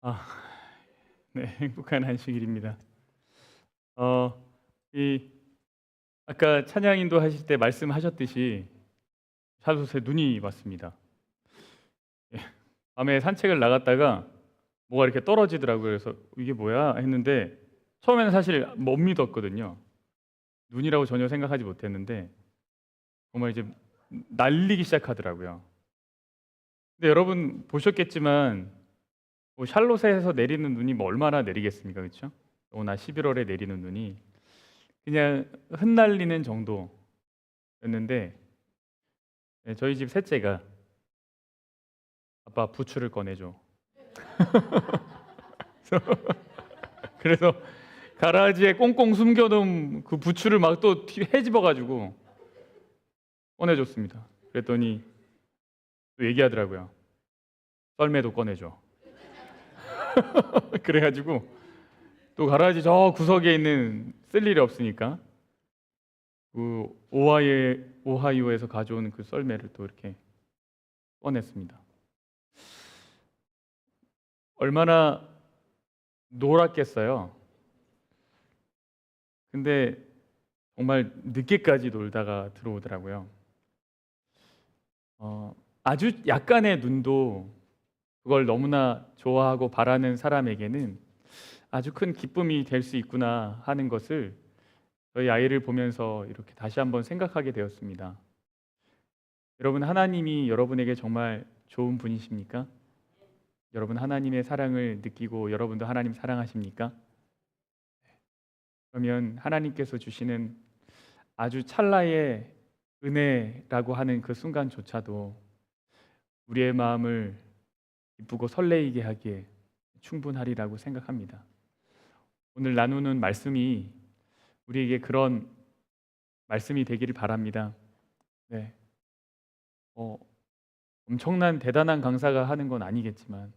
아, 네, 행복한 안식일입니다. 어, 이 아까 찬양 인도하실 때 말씀하셨듯이 샤롯에 눈이 왔습니다. 예, 밤에 산책을 나갔다가 뭐가 이렇게 떨어지더라고요. 그래서 이게 뭐야 했는데 처음에는 사실 못 믿었거든요. 눈이라고 전혀 생각하지 못했는데 정말 이제 날리기 시작하더라고요. 근데 여러분 보셨겠지만 뭐 샬롯에서 내리는 눈이 뭐 얼마나 내리겠습니까, 그렇죠? 오나 11월에 내리는 눈이 그냥 흩날리는 정도였는데 저희 집 셋째가 아빠 부추를 꺼내줘. 그래서 가라지에 꽁꽁 숨겨놓은 그 부추를 막 또 헤집어가지고 꺼내줬습니다. 그랬더니 또 얘기하더라고요. 썰매도 꺼내줘. 그래가지고 또 가라지 저 구석에 있는 쓸 일이 없으니까 그 오하이오에서 가져온 그 썰매를 또 이렇게 꺼냈습니다. 얼마나 놀았겠어요. 근데 정말 늦게까지 놀다가 들어오더라고요. 아주 약간의 눈도 그걸 너무나 좋아하고 바라는 사람에게는 아주 큰 기쁨이 될 수 있구나 하는 것을 저희 아이를 보면서 이렇게 다시 한번 생각하게 되었습니다. 여러분, 하나님이 여러분에게 정말 좋은 분이십니까? 여러분, 하나님의 사랑을 느끼고 여러분도 하나님 사랑하십니까? 그러면 하나님께서 주시는 아주 찰나의 은혜라고 하는 그 순간조차도 우리의 마음을 기쁘고 설레이게 하기에 충분하리라고 생각합니다. 오늘 나누는 말씀이 우리에게 그런 말씀이 되기를 바랍니다. 네. 엄청난 대단한 강사가 하는 건 아니겠지만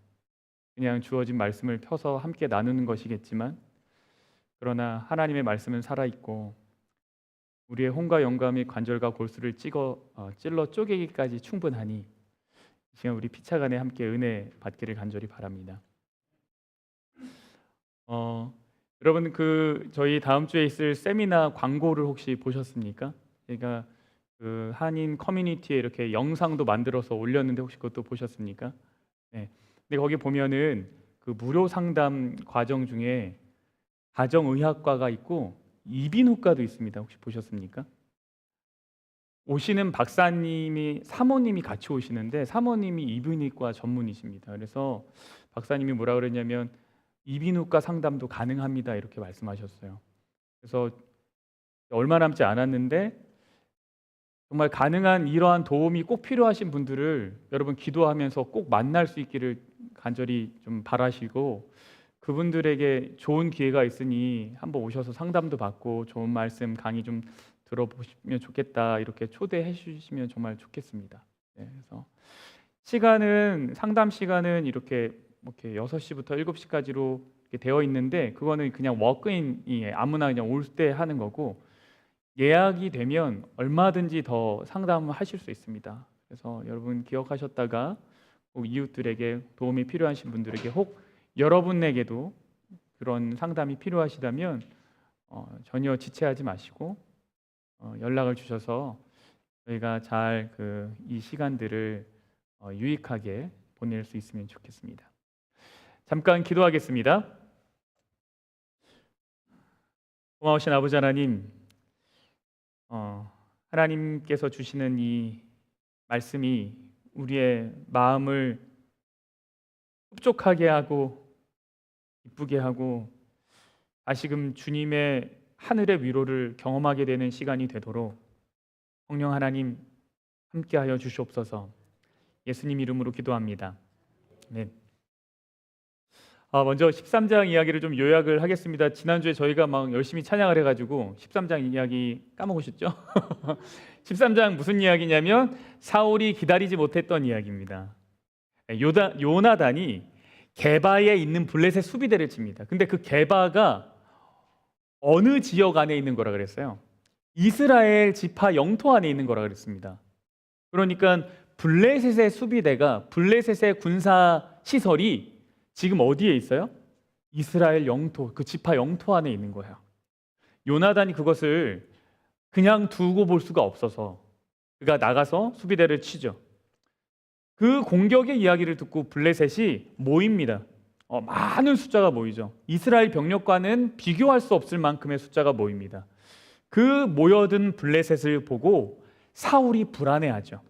그냥 주어진 말씀을 펴서 함께 나누는 것이겠지만 그러나 하나님의 말씀은 살아있고 우리의 혼과 영감이 관절과 골수를 찔러 쪼개기까지 충분하니 이 시간 우리 피차간에 함께 은혜 받기를 간절히 바랍니다. 여러분 저희 다음 주에 있을 세미나 광고를 혹시 보셨습니까? 제가 그 한인 커뮤니티에 이렇게 영상도 만들어서 올렸는데 혹시 그것도 보셨습니까? 네. 근데 거기 보면은 그 무료 상담 과정 중에 가정의학과가 있고 이비인후과도 있습니다. 혹시 보셨습니까? 오시는 박사님이 사모님이 같이 오시는데 사모님이 이비인후과 전문이십니다. 그래서 박사님이 뭐라 그랬냐면 이비인후과 상담도 가능합니다. 이렇게 말씀하셨어요. 그래서 얼마 남지 않았는데 정말 가능한 이러한 도움이 꼭 필요하신 분들을 여러분 기도하면서 꼭 만날 수 있기를 간절히 좀 바라시고 그분들에게 좋은 기회가 있으니 한번 오셔서 상담도 받고 좋은 말씀 강의 좀 들어보시면 좋겠다 이렇게 초대해 주시면 정말 좋겠습니다. 네, 그래서 상담 시간은 이렇게 6시부터 7시까지로 되어 있는데 그거는 그냥 워크인이 아무나 그냥 올 때 하는 거고 예약이 되면 얼마든지 더 상담하실 수 있습니다. 그래서 여러분 기억하셨다가 꼭 이웃들에게 도움이 필요하신 분들에게 혹 여러분에게도 그런 상담이 필요하시다면 전혀 지체하지 마시고 연락을 주셔서 저희가 잘 이 시간들을 유익하게 보낼 수 있으면 좋겠습니다. 잠깐 기도하겠습니다. 고마우신 아버지 하나님, 하나님께서 주시는 이 말씀이 우리의 마음을 흡족하게 하고 기쁘게 하고 다시금 주님의 하늘의 위로를 경험하게 되는 시간이 되도록 성령 하나님 함께하여 주시옵소서. 예수님 이름으로 기도합니다. 아멘. 먼저 13장 이야기를 좀 요약을 하겠습니다. 지난주에 저희가 막 열심히 찬양을 해가지고 13장 이야기 까먹으셨죠? 13장 무슨 이야기냐면 사울이 기다리지 못했던 이야기입니다. 요나단이 게바에 있는 블레셋 수비대를 칩니다. 근데 그 게바가 어느 지역 안에 있는 거라 그랬어요? 이스라엘 지파 영토 안에 있는 거라 그랬습니다. 그러니까 블레셋의 수비대가 블레셋의 군사 시설이 지금 어디에 있어요? 이스라엘 영토, 그 지파 영토 안에 있는 거예요. 요나단이 그것을 그냥 두고 볼 수가 없어서 그가 나가서 수비대를 치죠. 그 공격의 이야기를 듣고 블레셋이 모입니다. 많은 숫자가 모이죠. 이스라엘 병력과는 비교할 수 없을 만큼의 숫자가 모입니다. 그 모여든 블레셋을 보고 사울이 불안해하죠.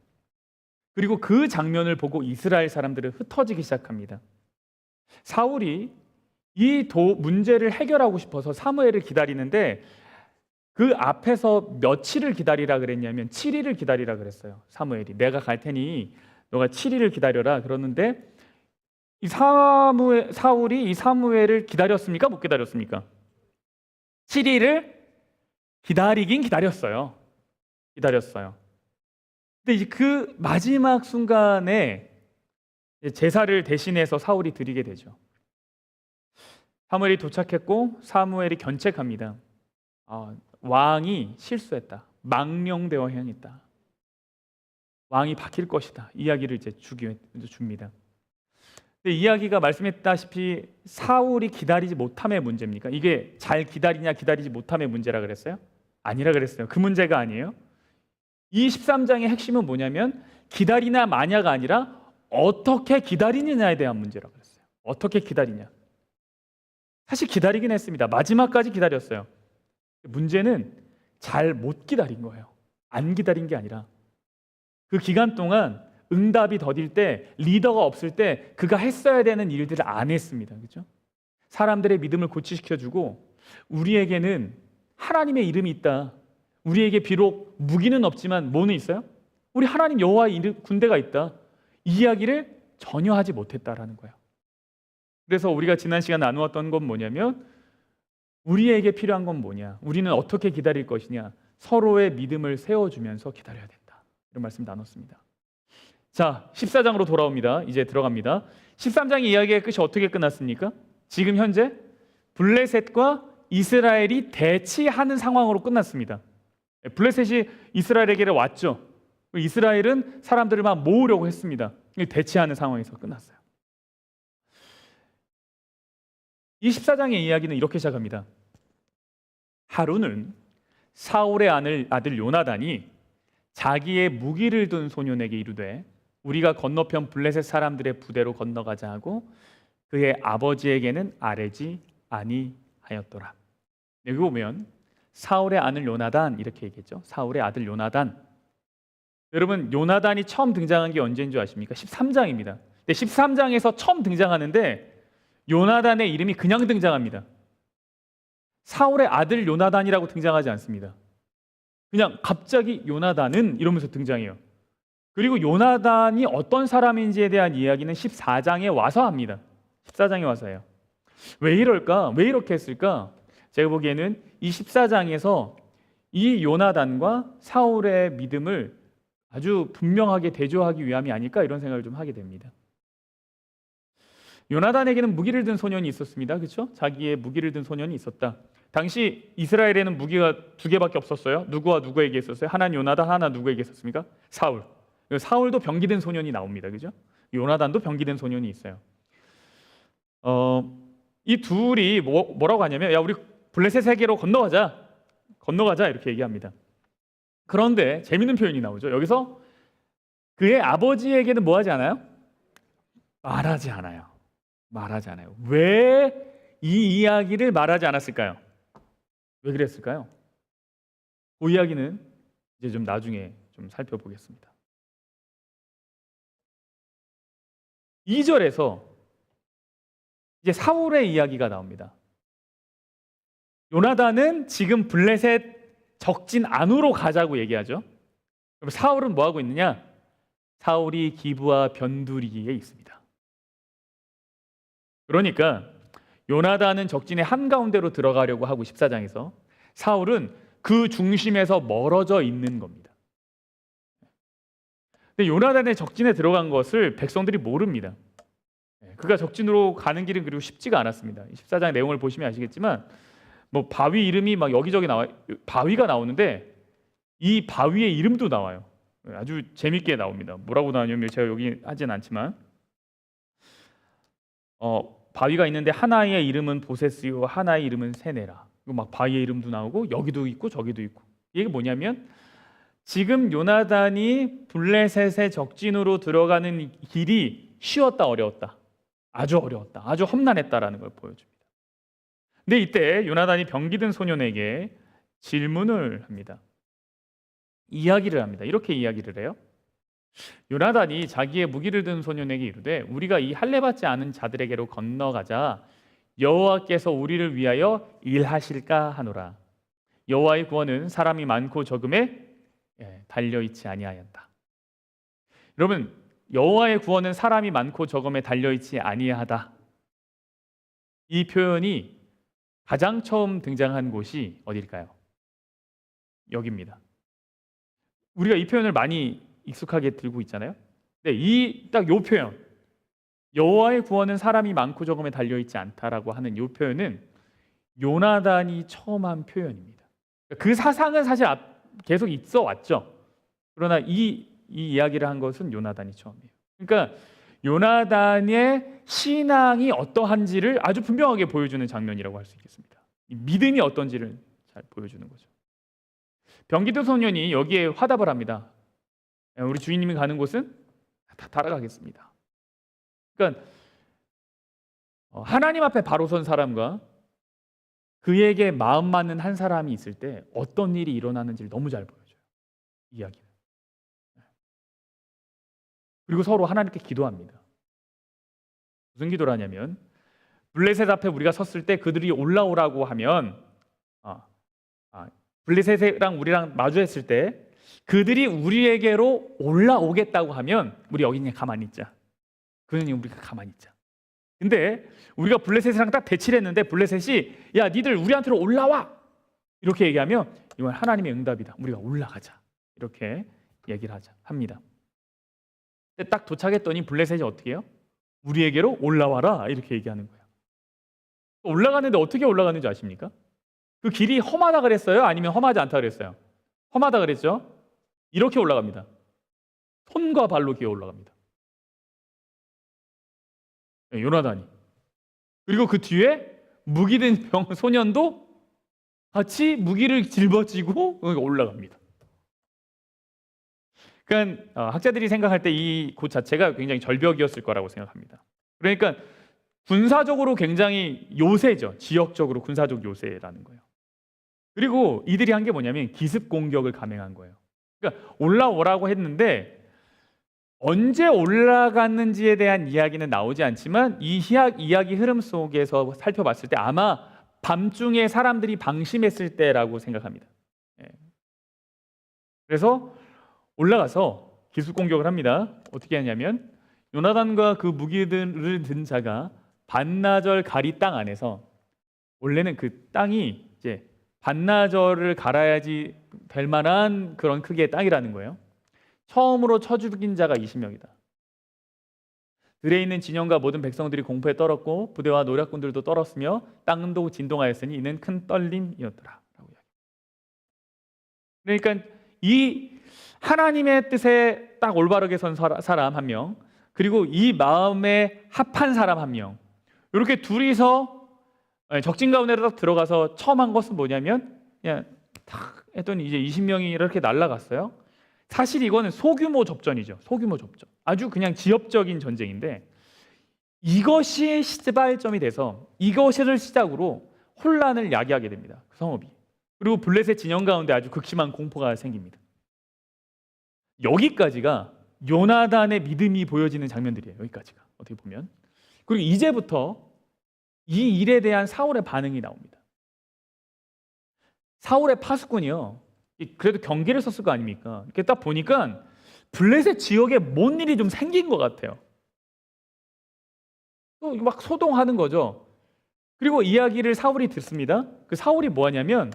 그리고 그 장면을 보고 이스라엘 사람들은 흩어지기 시작합니다. 사울이 이 문제를 해결하고 싶어서 사무엘을 기다리는데 그 앞에서 며칠을 기다리라 그랬냐면 7일을 기다리라 그랬어요. 사무엘이 내가 갈 테니 너가 7일을 기다려라 그러는데 사울이 이 사무엘을 기다렸습니까? 못 기다렸습니까? 7일을 기다리긴 기다렸어요. 근데 이제 그 마지막 순간에 제사를 대신해서 사울이 드리게 되죠. 사무엘이 도착했고 사무엘이 견책합니다. 왕이 실수했다. 망령되어 행했다. 왕이 바뀔 것이다. 이야기를 이제 줍니다. 근데 이야기가 말씀했다시피 사울이 기다리지 못함의 문제입니까? 이게 잘 기다리냐 기다리지 못함의 문제라 그랬어요? 아니라 그랬어요. 그 문제가 아니에요. 이 13장의 핵심은 뭐냐면 기다리나 마냐가 아니라 어떻게 기다리느냐에 대한 문제라 그랬어요. 어떻게 기다리냐. 사실 기다리긴 했습니다. 마지막까지 기다렸어요. 문제는 잘 못 기다린 거예요. 안 기다린 게 아니라 그 기간 동안 응답이 더딜 때, 리더가 없을 때 그가 했어야 되는 일들을 안 했습니다. 그렇죠? 사람들의 믿음을 고취시켜주고 우리에게는 하나님의 이름이 있다. 우리에게 비록 무기는 없지만 뭐는 있어요? 우리 하나님 여호와의 군대가 있다. 이 이야기를 전혀 하지 못했다라는 거예요. 그래서 우리가 지난 시간 나누었던 건 뭐냐면 우리에게 필요한 건 뭐냐? 우리는 어떻게 기다릴 것이냐? 서로의 믿음을 세워주면서 기다려야 된다. 이런 말씀 나눴습니다. 자, 14장으로 돌아옵니다. 이제 들어갑니다. 13장의 이야기의 끝이 어떻게 끝났습니까? 지금 현재 블레셋과 이스라엘이 대치하는 상황으로 끝났습니다. 블레셋이 이스라엘에게 왔죠. 이스라엘은 사람들을 막 모으려고 했습니다. 대치하는 상황에서 끝났어요. 이 14장의 이야기는 이렇게 시작합니다. 하루는 사울의 아들 요나단이 자기의 무기를 든 소년에게 이르되 우리가 건너편 블레셋 사람들의 부대로 건너가자 하고 그의 아버지에게는 아뢰지 아니하였더라. 여기 보면 사울의 아들 요나단 이렇게 얘기했죠. 사울의 아들 요나단. 여러분 요나단이 처음 등장한 게 언제인 줄 아십니까? 13장입니다. 근데 13장에서 처음 등장하는데 요나단의 이름이 그냥 등장합니다. 사울의 아들 요나단이라고 등장하지 않습니다. 그냥 갑자기 요나단은 이러면서 등장해요. 그리고 요나단이 어떤 사람인지에 대한 이야기는 14장에 와서 합니다. 14장에 와서 해요. 왜 이럴까? 왜 이렇게 했을까? 제가 보기에는 이 14장에서 이 요나단과 사울의 믿음을 아주 분명하게 대조하기 위함이 아닐까 이런 생각을 좀 하게 됩니다. 요나단에게는 무기를 든 소년이 있었습니다. 그렇죠? 자기의 무기를 든 소년이 있었다. 당시 이스라엘에는 무기가 두 개밖에 없었어요. 누구와 누구에게 있었어요? 하나는 요나단, 하나 누구에게 있었습니까? 사울. 사울도 병기된 소년이 나옵니다. 그죠? 요나단도 병기된 소년이 있어요. 이 둘이 뭐라고 하냐면 야 우리 블레셋에게로 건너가자 이렇게 얘기합니다. 그런데 재밌는 표현이 나오죠. 여기서 그의 아버지에게는 뭐 하지 않아요? 말하지 않아요. 왜 이 이야기를 말하지 않았을까요? 왜 그랬을까요? 그 이야기는 이제 좀 나중에 좀 살펴보겠습니다. 2절에서 이제 사울의 이야기가 나옵니다. 요나단은 지금 블레셋 적진 안으로 가자고 얘기하죠. 그럼 사울은 뭐 하고 있느냐? 사울이 기브와 변두리에 있습니다. 그러니까 요나단은 적진의 한가운데로 들어가려고 하고 14장에서 사울은 그 중심에서 멀어져 있는 겁니다. 근데 요나단의 적진에 들어간 것을 백성들이 모릅니다. 그가 적진으로 가는 길은 그리고 쉽지가 않았습니다. 14장 내용을 보시면 아시겠지만 뭐 바위 이름이 막 여기저기 바위가 나오는데 이 바위의 이름도 나와요. 아주 재밌게 나옵니다. 뭐라고 나오냐면 제가 여기 하진 않지만 바위가 있는데 하나의 이름은 보세스요 하나의 이름은 세네라. 막 바위의 이름도 나오고 여기도 있고 저기도 있고. 이게 뭐냐면 지금 요나단이 블레셋의 적진으로 들어가는 길이 쉬웠다 어려웠다. 아주 어려웠다. 아주 험난했다라는 걸 보여줍니다. 근데 이때 요나단이 병기 든 소년에게 질문을 합니다. 이야기를 합니다. 이렇게 이야기를 해요. 요나단이 자기의 무기를 든 소년에게 이르되 우리가 이 할례받지 않은 자들에게로 건너가자 여호와께서 우리를 위하여 일하실까 하노라. 여호와의 구원은 사람이 많고 적음에 달려있지 아니하였다. 여러분, 여호와의 구원은 사람이 많고 적음에 달려있지 아니하다. 이 표현이 가장 처음 등장한 곳이 어딜까요? 여기입니다. 우리가 이 표현을 많이 익숙하게 들고 있잖아요. 네, 딱 요 표현, 여호와의 구원은 사람이 많고 적음에 달려있지 않다라고 하는 요 표현은 요나단이 처음 한 표현입니다. 그 사상은 사실 계속 있어 왔죠. 그러나 이 이야기를 한 것은 요나단이 처음이에요. 그러니까 요나단의 신앙이 어떠한지를 아주 분명하게 보여주는 장면이라고 할 수 있겠습니다. 믿음이 어떤지를 잘 보여주는 거죠. 병기도 소년이 여기에 화답을 합니다. 우리 주인님이 가는 곳은 다 따라가겠습니다. 그러니까 하나님 앞에 바로 선 사람과 그에게 마음 맞는 한 사람이 있을 때 어떤 일이 일어나는지를 너무 잘 보여줘요. 이야기는. 그리고 서로 하나님께 기도합니다. 무슨 기도를 하냐면 블레셋 앞에 우리가 섰을 때 그들이 올라오라고 하면 블레셋이랑 우리랑 마주했을 때 그들이 우리에게로 올라오겠다고 하면 우리 여기 그냥 가만히 있자. 그러니 우리가 가만히 있자. 근데 우리가 블레셋이랑 딱 대치를 했는데 블레셋이 야 니들 우리한테로 올라와 이렇게 얘기하면 이건 하나님의 응답이다. 우리가 올라가자. 이렇게 얘기를 합니다. 근데 딱 도착했더니 블레셋이 어떻게 해요? 우리에게로 올라와라 이렇게 얘기하는 거예요. 올라가는데 어떻게 올라가는지 아십니까? 그 길이 험하다 그랬어요? 아니면 험하지 않다 그랬어요? 험하다 그랬죠? 이렇게 올라갑니다. 손과 발로 기어 올라갑니다. 요나단이. 그리고 그 뒤에 무기 든 소년도 같이 무기를 짊어지고 올라갑니다. 그러니까 학자들이 생각할 때 이 곳 자체가 굉장히 절벽이었을 거라고 생각합니다. 그러니까 군사적으로 굉장히 요새죠. 지역적으로 군사적 요새라는 거예요. 그리고 이들이 한 게 뭐냐면 기습 공격을 감행한 거예요. 그러니까 올라오라고 했는데 언제 올라갔는지에 대한 이야기는 나오지 않지만 이 이야기 흐름 속에서 살펴봤을 때 아마 밤중에 사람들이 방심했을 때라고 생각합니다. 그래서 올라가서 기습 공격을 합니다. 어떻게 하냐면 요나단과 그 무기들을 든 자가 반나절 가리 땅 안에서 원래는 그 땅이 이제 반나절을 갈아야지 될 만한 그런 크기의 땅이라는 거예요. 처음으로 쳐 죽인 자가 20명이다. 들에 있는 진영과 모든 백성들이 공포에 떨었고 부대와 노략군들도 떨었으며 땅도 진동하였으니 이는 큰 떨림이었더라. 그러니까 이 하나님의 뜻에 딱 올바르게 선 사람 한 명, 그리고 이 마음에 합한 사람 한 명, 이렇게 둘이서 적진 가운데로 딱 들어가서 처음 한 것은 뭐냐면 그냥 탁 했더니 이제 20명이 이렇게 날아갔어요. 사실 이거는 소규모 접전이죠. 소규모 접전. 아주 그냥 지역적인 전쟁인데 이것이 시발점이 돼서 이것을 시작으로 혼란을 야기하게 됩니다. 그 성읍이. 그리고 블레셋 진영 가운데 아주 극심한 공포가 생깁니다. 여기까지가 요나단의 믿음이 보여지는 장면들이에요. 여기까지가 어떻게 보면. 그리고 이제부터 이 일에 대한 사울의 반응이 나옵니다. 사울의 파수꾼이요. 그래도 경계를 썼을 거 아닙니까? 이렇게 딱 보니까 블레셋 지역에 뭔 일이 좀 생긴 것 같아요. 또 막 소동하는 거죠. 그리고 이야기를 사울이 듣습니다. 그 사울이 뭐 하냐면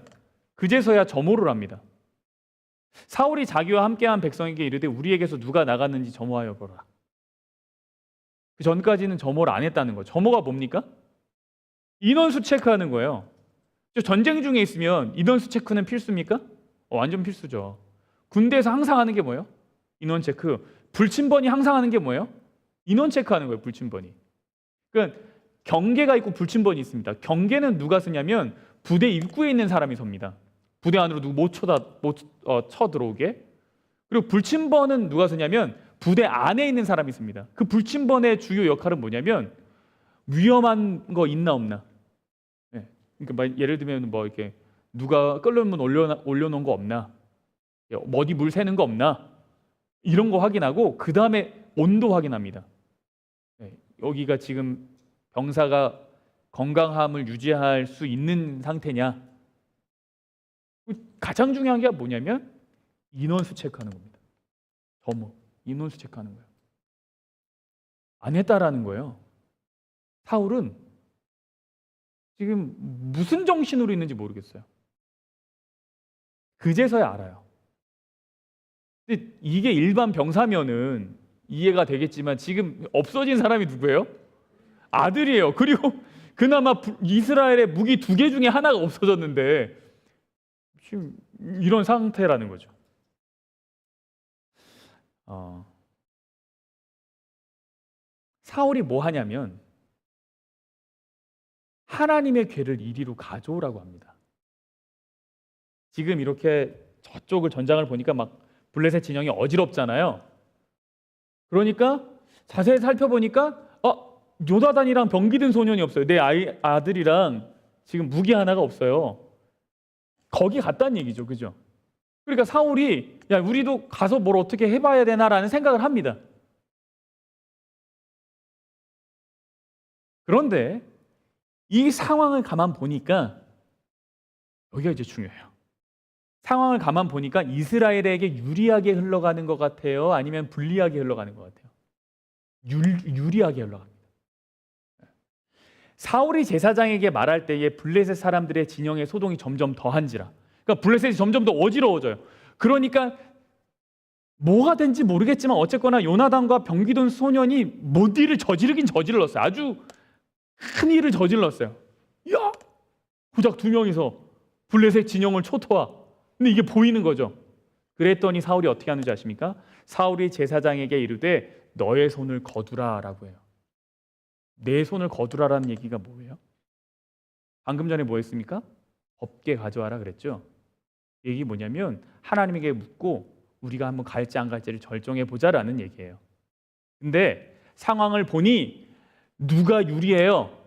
그제서야 점호를 합니다. 사울이 자기와 함께한 백성에게 이르되 우리에게서 누가 나갔는지 점호하여 보라. 그 전까지는 점호를 안 했다는 거예요. 점호가 뭡니까? 인원수 체크하는 거예요. 전쟁 중에 있으면 인원수 체크는 필수입니까? 완전 필수죠. 군대에서 항상 하는 게 뭐예요? 인원 체크. 불침번이 항상 하는 게 뭐예요? 인원 체크하는 거예요. 불침번이. 그러니까 경계가 있고 불침번이 있습니다. 경계는 누가 쓰냐면 부대 입구에 있는 사람이 섭니다. 부대 안으로 누구 못 쳐들어오게. 그리고 불침번은 누가 쓰냐면 부대 안에 있는 사람이 있습니다. 그 불침번의 주요 역할은 뭐냐면 위험한 거 있나 없나. 네. 그러니까 예를 들면 뭐 이렇게 누가 끓는 문 올려놓은 거 없나, 어디 물 새는 거 없나, 이런 거 확인하고 그 다음에 온도 확인합니다. 네. 여기가 지금 병사가 건강함을 유지할 수 있는 상태냐. 가장 중요한 게 뭐냐면 인원수 체크하는 겁니다. 점호, 인원수 체크하는 거예요. 안 했다라는 거예요. 사울은 지금 무슨 정신으로 있는지 모르겠어요. 그제서야 알아요. 근데 이게 일반 병사면은 이해가 되겠지만 지금 없어진 사람이 누구예요? 아들이에요. 그리고 그나마 이스라엘의 무기 2개 중에 하나가 없어졌는데 지금 이런 상태라는 거죠. 사울이 뭐 하냐면 하나님의 궤를 이리로 가져오라고 합니다. 지금 이렇게 저쪽을 전장을 보니까 막 블레셋 진영이 어지럽잖아요. 그러니까 자세히 살펴보니까 요나단이랑 병기 든 소년이 없어요. 내 아들이랑 지금 무기 하나가 없어요. 거기 갔다는 얘기죠. 그죠? 그러니까 사울이 야 우리도 가서 뭘 어떻게 해봐야 되나라는 생각을 합니다. 그런데 이 상황을 가만 보니까 여기가 이제 중요해요. 상황을 가만 보니까 이스라엘에게 유리하게 흘러가는 것 같아요? 아니면 불리하게 흘러가는 것 같아요? 유리하게 흘러갑니다. 사울이 제사장에게 말할 때에 블레셋 사람들의 진영의 소동이 점점 더한지라. 그러니까 블레셋이 점점 더 어지러워져요. 그러니까 뭐가 된지 모르겠지만 어쨌거나 요나단과 병기돈 소년이 뭔 일을 저지르긴 저질렀어요. 아주 큰 일을 저질렀어요. 야! 고작 2명이서 블레셋 진영을 초토화. 근데 이게 보이는 거죠. 그랬더니 사울이 어떻게 하는지 아십니까? 사울이 제사장에게 이르되 너의 손을 거두라라고 해요. 내 손을 거두라라는 얘기가 뭐예요? 방금 전에 뭐 했습니까? 법궤 가져와라 그랬죠. 얘기 뭐냐면 하나님에게 묻고 우리가 한번 갈지 안 갈지를 결정해 보자라는 얘기예요. 근데 상황을 보니 누가 유리해요?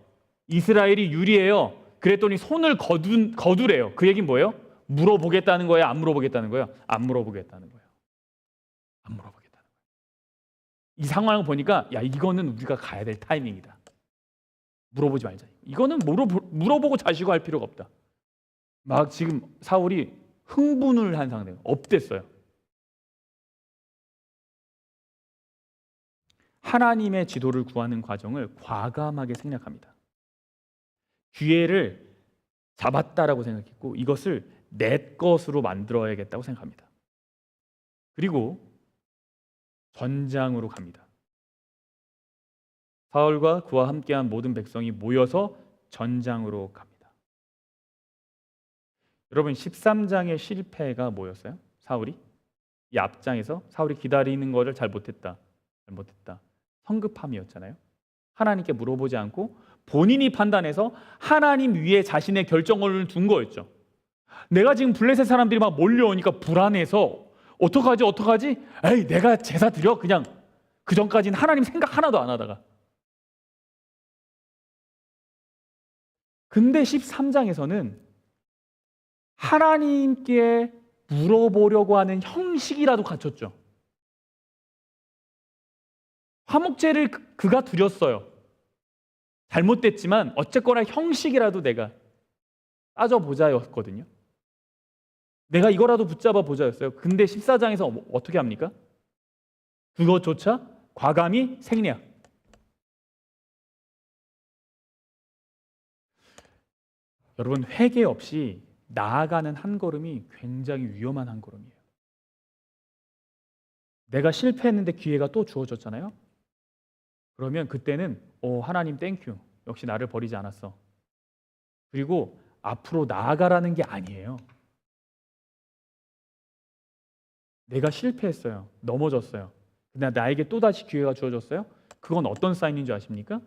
이스라엘이 유리해요. 그랬더니 손을 거두래요. 그 얘기는 뭐예요? 물어보겠다는 거예요? 안 물어보겠다는 거예요? 안 물어보겠다는 거예요. 안 물어보겠다는 거예요. 이 상황을 보니까 야 이거는 우리가 가야 될 타이밍이다. 물어보지 말자. 이거는 물어보고 자시고 할 필요가 없다. 막 지금 사울이 흥분을 한 상태예요. 업됐어요. 하나님의 지도를 구하는 과정을 과감하게 생략합니다. 기회를 잡았다라고 생각했고 이것을 내 것으로 만들어야겠다고 생각합니다. 그리고 전장으로 갑니다. 사울과 그와 함께한 모든 백성이 모여서 전장으로 갑니다. 여러분 13장의 실패가 뭐였어요? 사울이 이 앞장에서 사울이 기다리는 것을 잘 못했다. 성급함이었잖아요. 하나님께 물어보지 않고 본인이 판단해서 하나님 위에 자신의 결정을 둔 거였죠. 내가 지금 블레셋 사람들이 막 몰려오니까 불안해서 어떡하지? 에이 내가 제사 드려 그냥 그 전까지는 하나님 생각 하나도 안 하다가. 근데 13장에서는 하나님께 물어보려고 하는 형식이라도 갖췄죠. 화목제를 그가 드렸어요. 잘못됐지만 어쨌거나 형식이라도 내가 따져보자였거든요. 내가 이거라도 붙잡아 보자였어요. 근데 14장에서 어떻게 합니까? 그것조차 과감히 생략. 여러분 회개 없이 나아가는 한 걸음이 굉장히 위험한 한 걸음이에요. 내가 실패했는데 기회가 또 주어졌잖아요. 그러면 그때는 하나님 땡큐. 역시 나를 버리지 않았어. 그리고 앞으로 나아가라는 게 아니에요. 내가 실패했어요. 넘어졌어요. 근데 나에게 또다시 기회가 주어졌어요. 그건 어떤 사인인 줄 아십니까?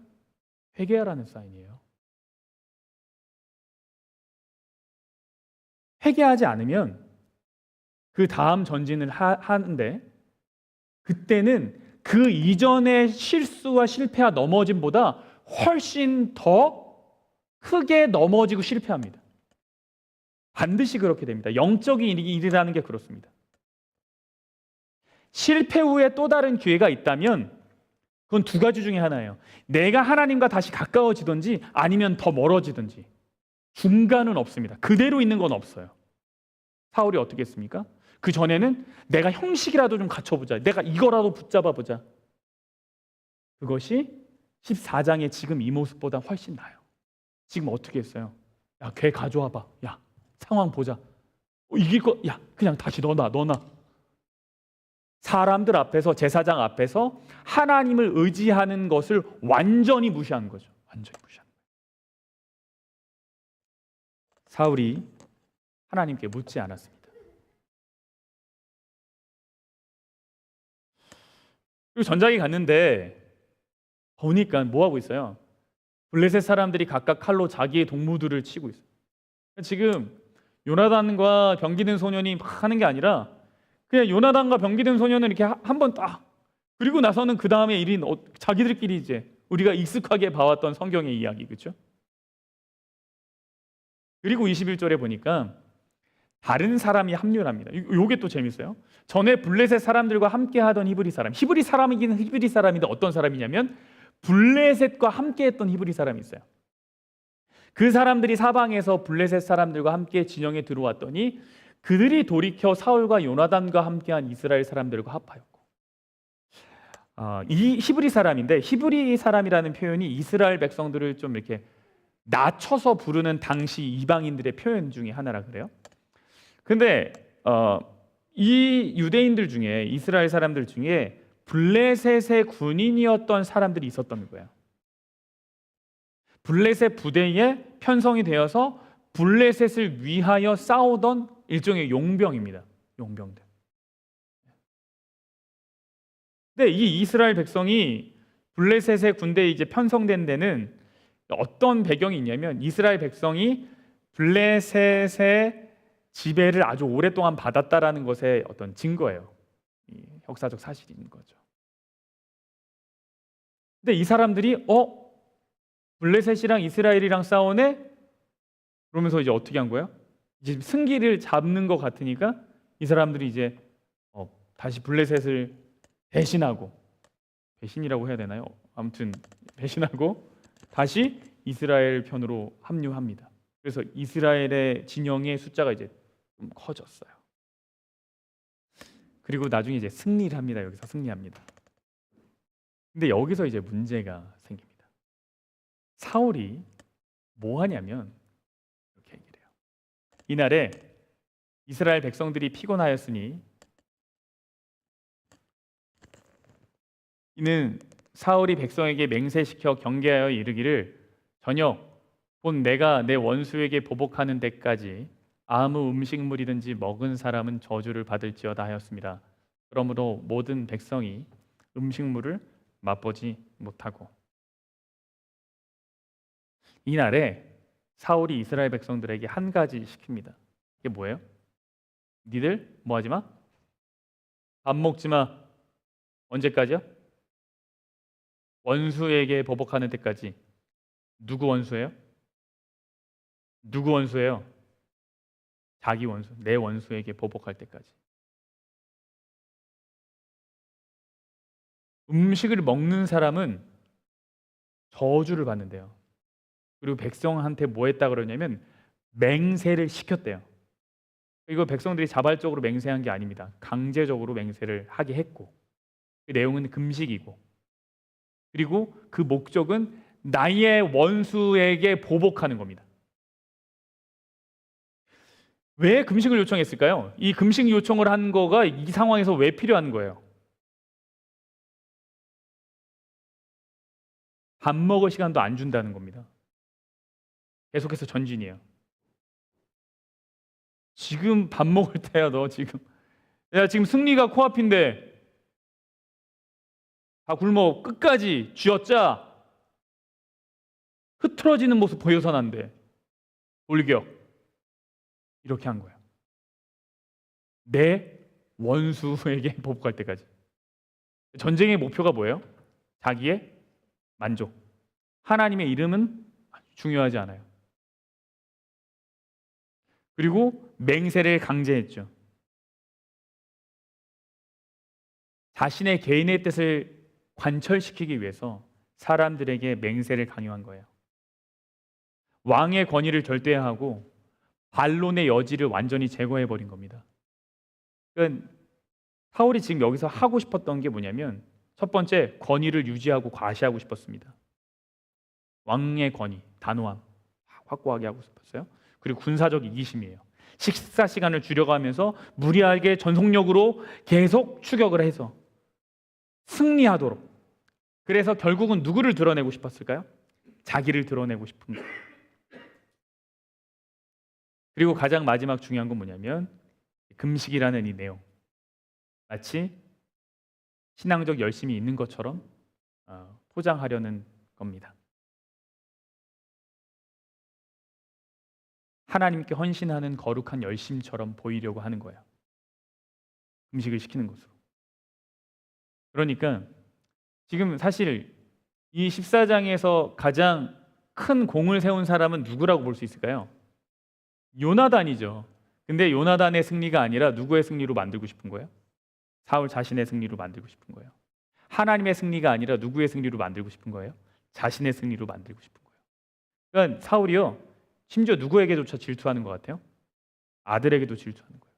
회개하라는 사인이에요. 회개하지 않으면 그 다음 전진을 하는데 그때는 그 이전의 실수와 실패와 넘어짐보다 훨씬 더 크게 넘어지고 실패합니다. 반드시 그렇게 됩니다. 영적인 일이라는 게 그렇습니다. 실패 후에 또 다른 기회가 있다면 그건 두 가지 중에 하나예요. 내가 하나님과 다시 가까워지든지 아니면 더 멀어지든지. 중간은 없습니다. 그대로 있는 건 없어요. 사울이 어떻게 했습니까? 그 전에는 내가 형식이라도 좀 갖춰보자. 내가 이거라도 붙잡아보자. 그것이 14장의 지금 이 모습보다 훨씬 나아요. 지금 어떻게 했어요? 야, 걔 가져와봐. 야, 상황 보자. 이길 거, 야, 그냥 다시 넣어놔. 사람들 앞에서, 제사장 앞에서 하나님을 의지하는 것을 완전히 무시한 거죠. 완전히 무시한 거예요. 사울이 하나님께 묻지 않았습니다. 그리고 전장에 갔는데 보니까 뭐 하고 있어요? 블레셋 사람들이 각각 칼로 자기의 동무들을 치고 있어요. 지금 요나단과 병기든 소년이 막 하는 게 아니라 그냥 요나단과 병기든 소년은 이렇게 한 번 딱, 그리고 나서는 그 다음에 일인 자기들끼리 이제 우리가 익숙하게 봐왔던 성경의 이야기, 그렇죠? 그리고 21절에 보니까 다른 사람이 합류를 합니다. 요게 또 재밌어요. 전에 블레셋 사람들과 함께 하던 히브리 사람이긴 히브리 사람인데 어떤 사람이냐면 블레셋과 함께 했던 히브리 사람이 있어요. 그 사람들이 사방에서 블레셋 사람들과 함께 진영에 들어왔더니 그들이 돌이켜 사울과 요나단과 함께한 이스라엘 사람들과 합하였고, 이 히브리 사람인데, 히브리 사람이라는 표현이 이스라엘 백성들을 좀 이렇게 낮춰서 부르는 당시 이방인들의 표현 중에 하나라 그래요. 근데 이 유대인들 중에, 이스라엘 사람들 중에 블레셋의 군인이었던 사람들이 있었던 거예요. 블레셋 부대에 편성이 되어서 블레셋을 위하여 싸우던 일종의 용병입니다. 용병들. 근데 이 이스라엘 백성이 블레셋의 군대에 이제 편성된 데는 어떤 배경이 있냐면, 이스라엘 백성이 블레셋의 지배를 아주 오랫동안 받았다라는 것의 어떤 증거예요. 이 역사적 사실인 거죠. 근데 이 사람들이 블레셋이랑 이스라엘이랑 싸우네? 그러면서 이제 어떻게 한 거예요? 이제 승기를 잡는 것 같으니까 이 사람들이 이제 다시 블레셋을 배신이라고 해야 되나요? 아무튼 배신하고 다시 이스라엘 편으로 합류합니다. 그래서 이스라엘의 진영의 숫자가 이제 좀 커졌어요. 그리고 나중에 이제 승리를 합니다. 여기서 승리합니다. 근데 여기서 이제 문제가 생깁니다. 사울이 뭐 하냐면 이렇게 얘기를 해요. 이날에 이스라엘 백성들이 피곤하였으니 이는 사울이 백성에게 맹세시켜 경계하여 이르기를 저녁 본 내가 내 원수에게 보복하는 데까지 아무 음식물이든지 먹은 사람은 저주를 받을지어다 하였습니다. 그러므로 모든 백성이 음식물을 맛보지 못하고, 이날에 사울이 이스라엘 백성들에게 한 가지 시킵니다. 이게 뭐예요? 니들 뭐 하지 마? 밥 먹지 마. 언제까지요? 원수에게 보복하는 때까지. 누구 원수예요? 누구 원수예요? 자기 원수, 내 원수에게 보복할 때까지. 음식을 먹는 사람은 저주를 받는데요. 그리고 백성한테 뭐 했다 그러냐면 맹세를 시켰대요. 이거 백성들이 자발적으로 맹세한 게 아닙니다. 강제적으로 맹세를 하게 했고, 그 내용은 금식이고, 그리고 그 목적은 나의 원수에게 보복하는 겁니다. 왜 금식을 요청했을까요? 이 금식 요청을 한 거가 이 상황에서 왜 필요한 거예요? 밥 먹을 시간도 안 준다는 겁니다. 계속해서 전진이에요. 지금 밥 먹을 때야. 너 지금 지금 승리가 코앞인데 다 굶어 끝까지 쥐어짜. 흐트러지는 모습 보여서는 안 돼. 돌격. 이렇게 한 거예요. 내 원수에게 보복할 때까지. 전쟁의 목표가 뭐예요? 자기의 만족. 하나님의 이름은 중요하지 않아요. 그리고 맹세를 강제했죠. 자신의 개인의 뜻을 관철시키기 위해서 사람들에게 맹세를 강요한 거예요. 왕의 권위를 절대화하고 반론의 여지를 완전히 제거해버린 겁니다. 그러니까 사울이 지금 여기서 하고 싶었던 게 뭐냐면 첫 번째, 권위를 유지하고 과시하고 싶었습니다. 왕의 권위, 단호함 확고하게 하고 싶었어요. 그리고 군사적 이기심이에요. 식사 시간을 줄여가면서 무리하게 전속력으로 계속 추격을 해서 승리하도록. 그래서 결국은 누구를 드러내고 싶었을까요? 자기를 드러내고 싶은 거예요. 그리고 가장 마지막 중요한 건 뭐냐면 금식이라는 이 내용. 마치 신앙적 열심이 있는 것처럼 포장하려는 겁니다. 하나님께 헌신하는 거룩한 열심처럼 보이려고 하는 거예요. 금식을 시키는 것으로. 그러니까 지금 사실 이 14장에서 가장 큰 공을 세운 사람은 누구라고 볼 수 있을까요? 요나단이죠. 근데 요나단의 승리가 아니라 누구의 승리로 만들고 싶은 거예요? 사울 자신의 승리로 만들고 싶은 거예요. 하나님의 승리가 아니라 누구의 승리로 만들고 싶은 거예요? 자신의 승리로 만들고 싶은 거예요. 그러니까 사울이요, 심지어 누구에게조차 질투하는 것 같아요? 아들에게도 질투하는 거예요.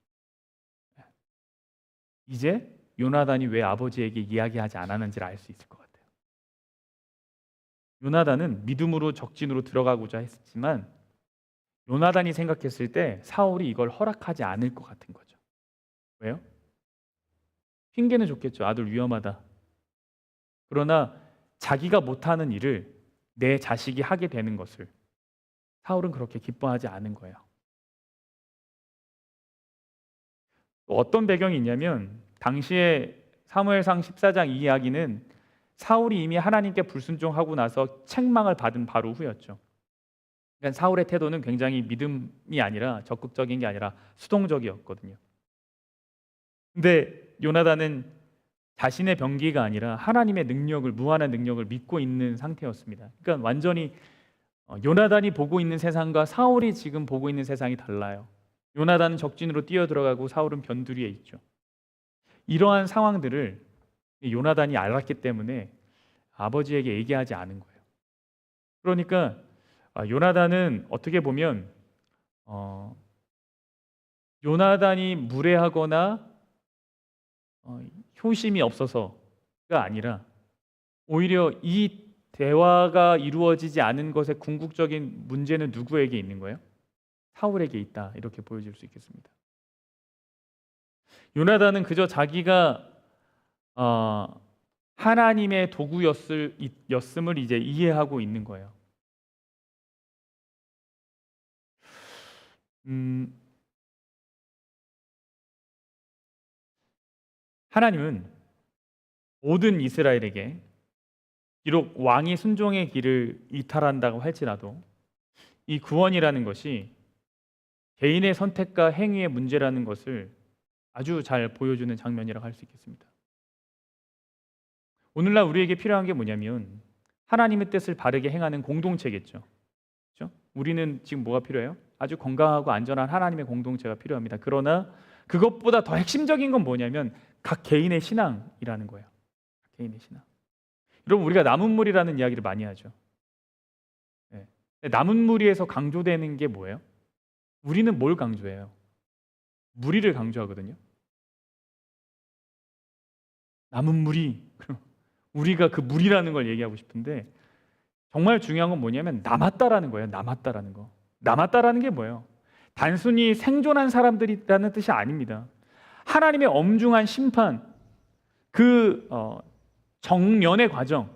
이제 요나단이 왜 아버지에게 이야기하지 않았는지를 알 수 있을 것 같아요. 요나단은 믿음으로 적진으로 들어가고자 했지만 요나단이 생각했을 때 사울이 이걸 허락하지 않을 것 같은 거죠. 왜요? 핑계는 좋겠죠. 아들 위험하다. 그러나 자기가 못하는 일을 내 자식이 하게 되는 것을 사울은 그렇게 기뻐하지 않은 거예요. 또 어떤 배경이 있냐면 당시에 사무엘상 14장 이 이야기는 사울이 이미 하나님께 불순종하고 나서 책망을 받은 바로 후였죠. 그러니까 사울의 태도는 굉장히 믿음이 아니라 적극적인 게 아니라 수동적이었거든요. 근데 요나단은 자신의 병기가 아니라 하나님의 능력을, 무한한 능력을 믿고 있는 상태였습니다. 그러니까 완전히 요나단이 보고 있는 세상과 사울이 지금 보고 있는 세상이 달라요. 요나단은 적진으로 뛰어들어가고 사울은 변두리에 있죠. 이러한 상황들을 요나단이 알았기 때문에 아버지에게 얘기하지 않은 거예요. 그러니까 요나단은 어떻게 보면 요나단이 무례하거나 효심이 없어서가 아니라 오히려 이 대화가 이루어지지 않은 것의 궁극적인 문제는 누구에게 있는 거예요? 사울에게 있다. 이렇게 보여질 수 있겠습니다. 요나단은 그저 자기가 하나님의 도구였음을 이제 이해하고 있는 거예요. 하나님은 모든 이스라엘에게 비록 왕이 순종의 길을 이탈한다고 할지라도 이 구원이라는 것이 개인의 선택과 행위의 문제라는 것을 아주 잘 보여주는 장면이라고 할 수 있겠습니다. 오늘날 우리에게 필요한 게 뭐냐면 하나님의 뜻을 바르게 행하는 공동체겠죠. 그렇죠? 우리는 지금 뭐가 필요해요? 아주 건강하고 안전한 하나님의 공동체가 필요합니다. 그러나 그것보다 더 핵심적인 건 뭐냐면 각 개인의 신앙이라는 거예요. 각 개인의 신앙. 여러분, 우리가 남은 무리라는 이야기를 많이 하죠. 네. 남은 무리에서 강조되는 게 뭐예요? 우리는 뭘 강조해요? 무리를 강조하거든요. 남은 무리, 우리가 그 무리라는 걸 얘기하고 싶은데 정말 중요한 건 뭐냐면 남았다라는 거예요. 남았다라는 거. 남았다라는 게 뭐예요? 단순히 생존한 사람들이라는 뜻이 아닙니다. 하나님의 엄중한 심판, 그 정련의 과정,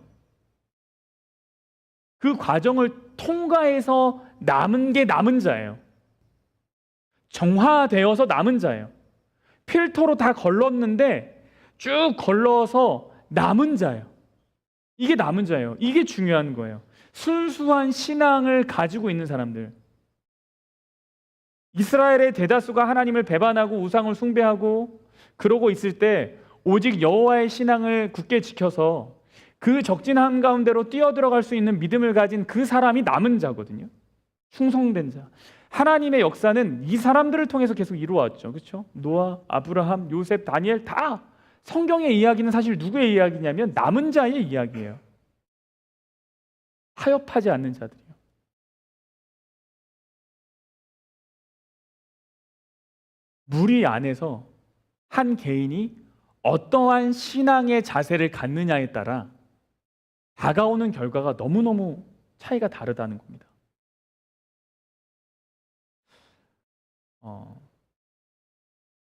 그 과정을 통과해서 남은 게 남은 자예요. 정화되어서 남은 자예요. 필터로 다 걸렀는데 쭉 걸러서 남은 자예요. 이게 남은 자예요. 이게 중요한 거예요. 순수한 신앙을 가지고 있는 사람들, 이스라엘의 대다수가 하나님을 배반하고 우상을 숭배하고 그러고 있을 때 오직 여호와의 신앙을 굳게 지켜서 그 적진 한가운데로 뛰어들어갈 수 있는 믿음을 가진 그 사람이 남은 자거든요. 충성된 자. 하나님의 역사는 이 사람들을 통해서 계속 이루어왔죠. 그렇죠? 노아, 아브라함, 요셉, 다니엘 다 성경의 이야기는 사실 누구의 이야기냐면 남은 자의 이야기예요. 타협하지 않는 자들이요. 무리 안에서 한 개인이 어떠한 신앙의 자세를 갖느냐에 따라 다가오는 결과가 너무너무 차이가 다르다는 겁니다.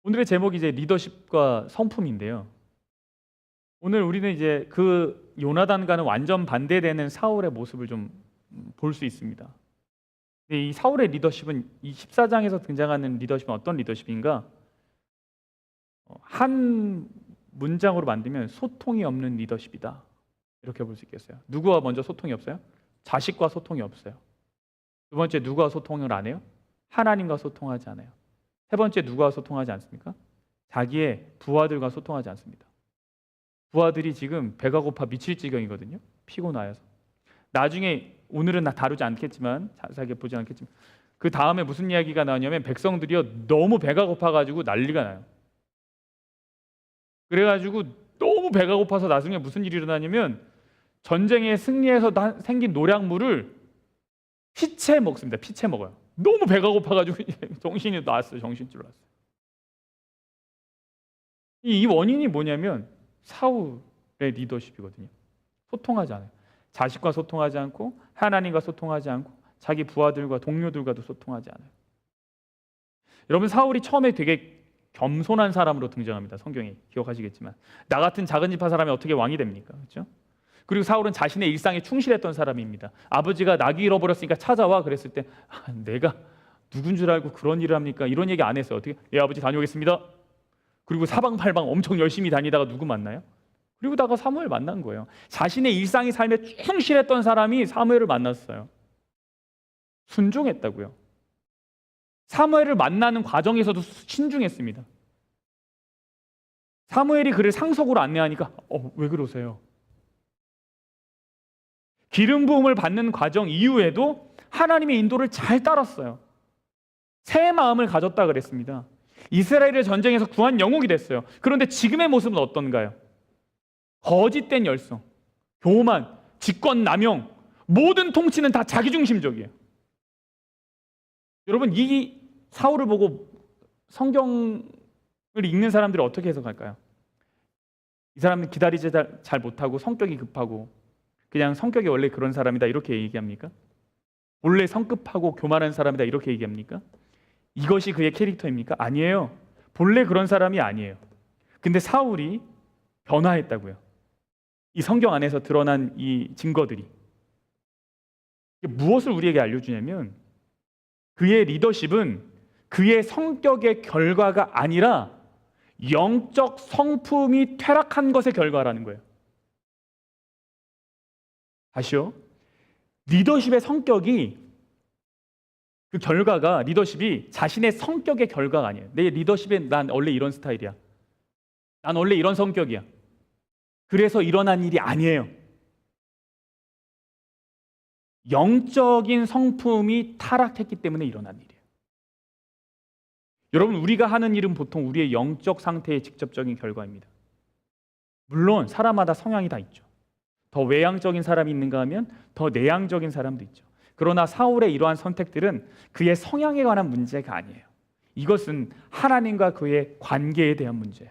오늘의 제목이 이제 리더십과 성품인데요. 오늘 우리는 이제 그 요나단과는 완전 반대되는 사울의 모습을 좀 볼 수 있습니다. 근데 이 사울의 리더십은 이 14장에서 등장하는 리더십은 어떤 리더십인가? 한 문장으로 만들면 소통이 없는 리더십이다. 이렇게 볼 수 있겠어요. 누구와 먼저 소통이 없어요? 자식과 소통이 없어요. 두 번째, 누구와 소통을 안 해요? 하나님과 소통하지 않아요. 세 번째, 누구와 소통하지 않습니까? 자기의 부하들과 소통하지 않습니다. 부하들이 지금 배가 고파 미칠 지경이거든요. 피곤하여서. 나중에 오늘은 다루지 않겠지만, 자세하게 보지 않겠지만, 그 다음에 무슨 이야기가 나오냐면 백성들이요 너무 배가 고파가지고 난리가 나요. 그래가지고 너무 배가 고파서 나중에 무슨 일이 일어나냐면 전쟁에 승리해서 생긴 노량물을 피채 먹습니다. 피채 먹어요. 너무 배가 고파가지고 정신이 나왔어요. 정신줄 났어요. 이 원인이 뭐냐면 사울의 리더십이거든요. 소통하지 않아요. 자식과 소통하지 않고 하나님과 소통하지 않고 자기 부하들과 동료들과도 소통하지 않아요. 여러분, 사울이 처음에 되게 겸손한 사람으로 등장합니다. 성경에 기억하시겠지만 나 같은 작은 지파 사람이 어떻게 왕이 됩니까? 그렇죠? 그리고 사울은 자신의 일상에 충실했던 사람입니다. 아버지가 나귀 잃어버렸으니까 찾아와 그랬을 때 내가 누군 줄 알고 그런 일을 합니까? 이런 얘기 안 했어요. 어떻게? 예, 아버지 다녀오겠습니다. 그리고 사방팔방 엄청 열심히 다니다가 누구 만나요? 그리고 다가 사무엘 만난 거예요. 자신의 일상의 삶에 충실했던 사람이 사무엘을 만났어요. 순종했다고요. 사무엘을 만나는 과정에서도 신중했습니다. 사무엘이 그를 상석으로 안내하니까 왜 그러세요? 기름 부음을 받는 과정 이후에도 하나님의 인도를 잘 따랐어요. 새 마음을 가졌다 그랬습니다. 이스라엘의 전쟁에서 구한 영웅이 됐어요. 그런데 지금의 모습은 어떤가요? 거짓된 열성, 교만, 직권남용, 모든 통치는 다 자기중심적이에요. 여러분, 이 사울을 보고 성경을 읽는 사람들이 어떻게 해석할까요? 이 사람은 기다리지 잘 못하고 성격이 급하고 그냥 성격이 원래 그런 사람이다 이렇게 얘기합니까? 원래 성급하고 교만한 사람이다 이렇게 얘기합니까? 이것이 그의 캐릭터입니까? 아니에요. 본래 그런 사람이 아니에요. 근데 사울이 변화했다고요. 이 성경 안에서 드러난 이 증거들이 무엇을 우리에게 알려주냐면 그의 리더십은 그의 성격의 결과가 아니라 영적 성품이 퇴락한 것의 결과라는 거예요. 다시요. 리더십의 성격이 그 결과가 리더십이 자신의 성격의 결과가 아니에요. 내 리더십에 난 원래 이런 스타일이야. 난 원래 이런 성격이야. 그래서 일어난 일이 아니에요. 영적인 성품이 타락했기 때문에 일어난 일이에요. 여러분, 우리가 하는 일은 보통 우리의 영적 상태의 직접적인 결과입니다. 물론 사람마다 성향이 다 있죠. 더 외향적인 사람이 있는가 하면 더 내향적인 사람도 있죠. 그러나 사울의 이러한 선택들은 그의 성향에 관한 문제가 아니에요. 이것은 하나님과 그의 관계에 대한 문제예요.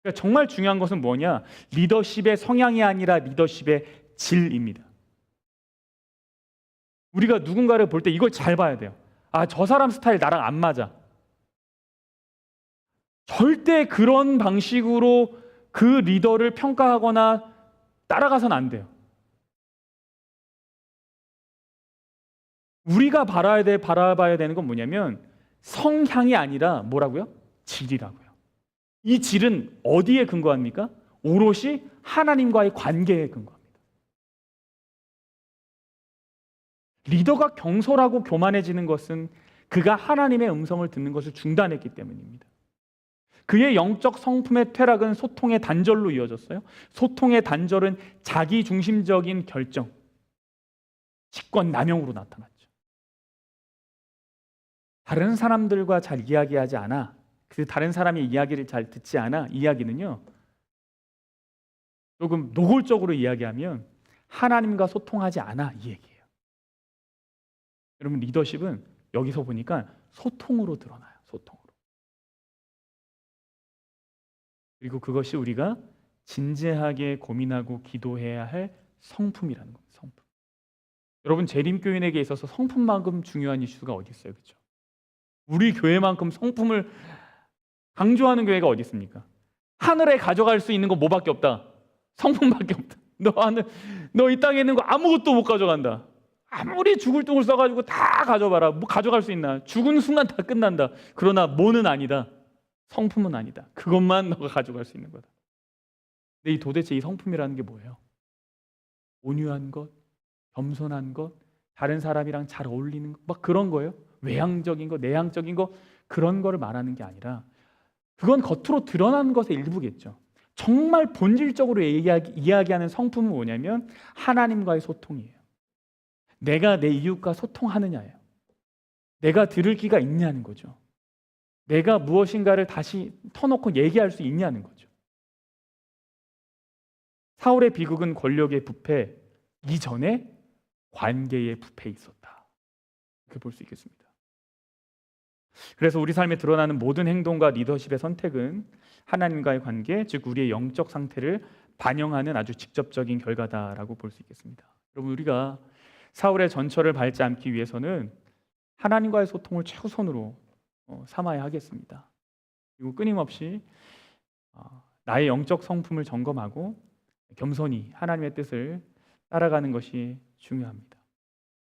그러니까 정말 중요한 것은 뭐냐? 리더십의 성향이 아니라 리더십의 질입니다. 우리가 누군가를 볼 때 이걸 잘 봐야 돼요. 저 사람 스타일 나랑 안 맞아. 절대 그런 방식으로 그 리더를 평가하거나 따라가선 안 돼요. 우리가 바라봐야 되는 건 뭐냐면 성향이 아니라 뭐라고요? 질이라고요. 이 질은 어디에 근거합니까? 오롯이 하나님과의 관계에 근거합니다. 리더가 경솔하고 교만해지는 것은 그가 하나님의 음성을 듣는 것을 중단했기 때문입니다. 그의 영적 성품의 퇴락은 소통의 단절로 이어졌어요. 소통의 단절은 자기 중심적인 결정, 직권 남용으로 나타났죠. 다른 사람들과 잘 이야기하지 않아, 그 다른 사람의 이야기를 잘 듣지 않아, 이야기는요, 조금 노골적으로 이야기하면 하나님과 소통하지 않아, 이 얘기예요. 여러분, 리더십은 여기서 보니까 소통으로 드러나요. 소통으로. 그리고 그것이 우리가 진지하게 고민하고 기도해야 할 성품이라는 겁니다. 성품. 여러분, 재림교인에게 있어서 성품만큼 중요한 이슈가 어디 있어요? 그렇죠? 우리 교회만큼 성품을 강조하는 교회가 어디 있습니까? 하늘에 가져갈 수 있는 거 뭐밖에 없다. 성품밖에 없다. 너 이 땅에 있는 거 아무것도 못 가져간다. 아무리 죽을 똥을 써가지고 다 가져봐라. 뭐 가져갈 수 있나? 죽은 순간 다 끝난다. 그러나 뭐는 아니다. 성품은 아니다. 그것만 너가 가져갈 수 있는 거다. 근데 도대체 이 성품이라는 게 뭐예요? 온유한 것, 겸손한 것, 다른 사람이랑 잘 어울리는 것, 막 그런 거예요. 외향적인 거, 내향적인 거, 그런 거를 말하는 게 아니라 그건 겉으로 드러나는 것의 일부겠죠. 정말 본질적으로 이야기하는 성품은 뭐냐면 하나님과의 소통이에요. 내가 내 이웃과 소통하느냐예요. 내가 들을 기가 있냐는 거죠. 내가 무엇인가를 다시 터놓고 얘기할 수 있냐는 거죠. 사울의 비극은 권력의 부패 이전에 관계의 부패에 있었다. 이렇게 볼 수 있겠습니다. 그래서 우리 삶에 드러나는 모든 행동과 리더십의 선택은 하나님과의 관계, 즉 우리의 영적 상태를 반영하는 아주 직접적인 결과다라고 볼 수 있겠습니다. 여러분, 우리가 사울의 전철을 밟지 않기 위해서는 하나님과의 소통을 최우선으로 삼아야 하겠습니다. 그리고 끊임없이 나의 영적 성품을 점검하고 겸손히 하나님의 뜻을 따라가는 것이 중요합니다.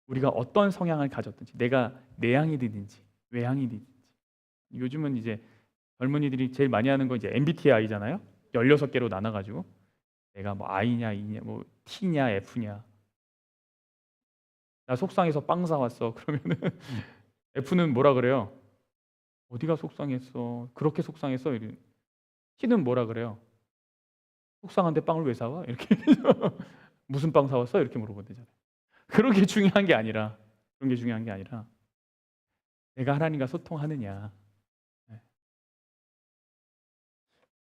우리가 어떤 성향을 가졌든지, 내가 내향이든지 외향이든지, 요즘은 이제 젊은이들이 제일 많이 하는 거 이제 MBTI잖아요. 16개로 나눠가지고 내가 뭐 I냐, E냐, 뭐 T냐, F냐. 나 속상해서 빵 사왔어. 그러면은 F는 뭐라 그래요? 어디가 속상했어? 그렇게 속상했어? T는 뭐라 그래요? 속상한데 빵을 왜 사와? 이렇게 무슨 빵 사왔어? 이렇게 물어보면 되잖아요. 그런 게 중요한 게 아니라 내가 하나님과 소통하느냐.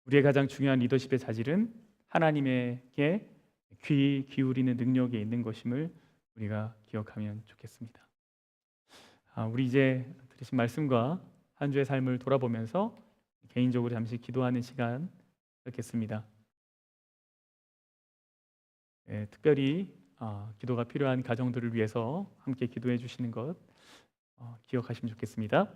우리의 가장 중요한 리더십의 자질은 하나님에게 귀 기울이는 능력에 있는 것임을 우리가 기억하면 좋겠습니다. 우리 이제 들으신 말씀과 한 주의 삶을 돌아보면서 개인적으로 잠시 기도하는 시간 갖겠습니다. 특별히 기도가 필요한 가정들을 위해서 함께 기도해 주시는 것 기억하시면 좋겠습니다.